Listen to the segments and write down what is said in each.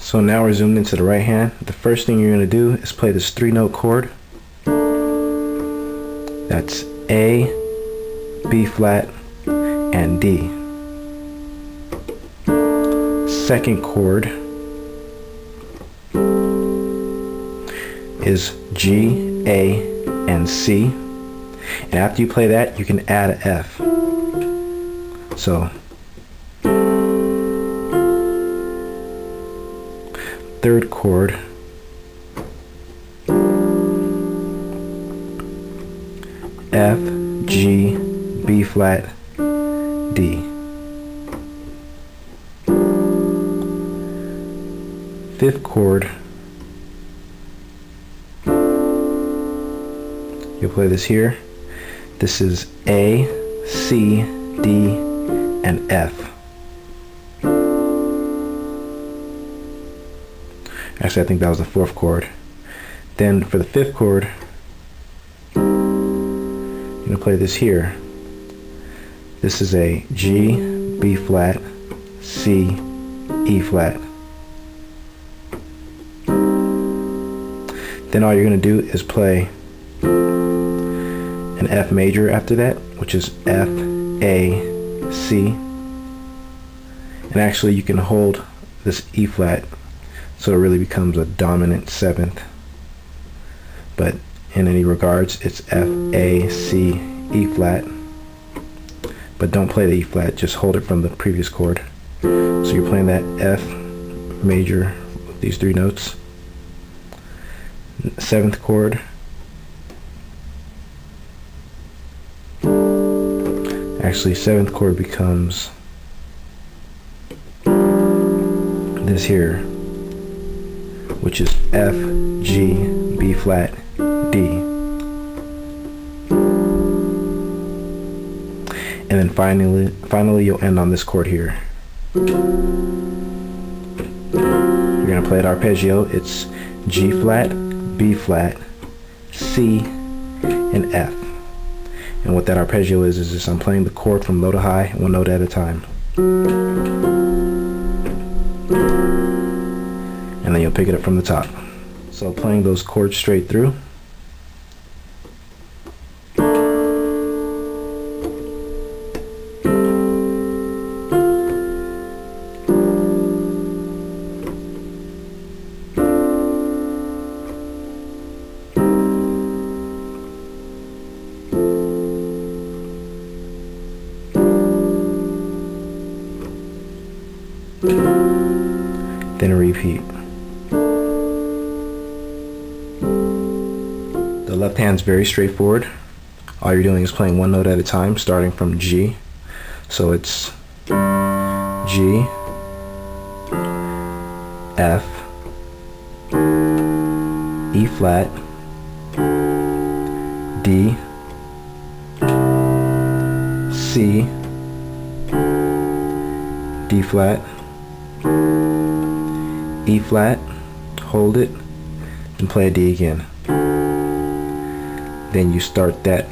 So now we're zoomed into the right hand. The first thing you're going to do is play this 3-note chord. That's A, B flat, and D. Second chord is G, A, and C. And after you play that, you can add an F. So third chord F, G, B flat, D. Fifth chord, you'll play this here. This is A, C, D, and F. Actually, I think that was the fourth chord. Then for the fifth chord, you're going to play this here. This is a G, B flat, C, E flat. Then all you're going to do is play an F major after that, which is F, A, C. And actually you can hold this E flat so it really becomes a dominant seventh. But in any regards, it's F, A, C, E flat. But don't play the E flat, just hold it from the previous chord. So you're playing that F major with these 3 notes. Seventh chord, actually seventh chord becomes this here, which is F, G, B flat, D. And then finally you'll end on this chord here. You're gonna play it arpeggio. It's G flat, B flat, C, and F. And what that arpeggio is just I'm playing the chord from low to high, 1 note at a time. And then you'll pick it up from the top. So playing those chords straight through. Then repeat. The left hand's very straightforward. All you're doing is playing 1 note at a time, starting from G. So it's G, F, E flat, D, C, D flat, E flat, hold it, and play a D again. Then you start that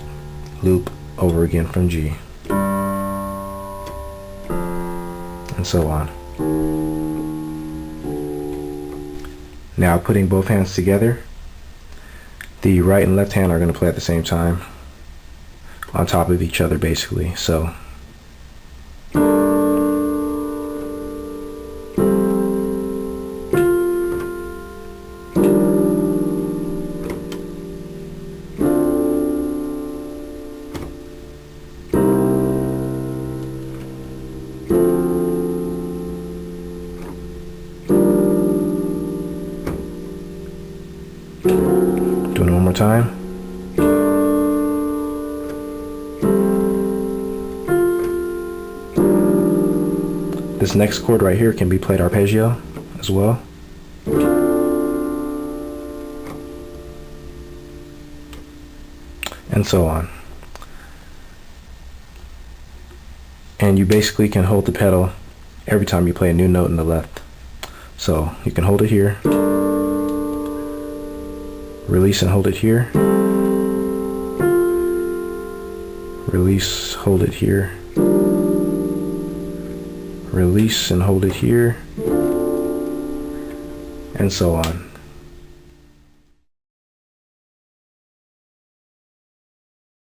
loop over again from G. And so on. Now putting both hands together, the right and left hand are going to play at the same time, on top of each other basically. So doing it one more time. This next chord right here can be played arpeggio as well. And so on. And you basically can hold the pedal every time you play a new note in the left. So you can hold it here, release and hold it here, release, hold it here, release and hold it here, and so on.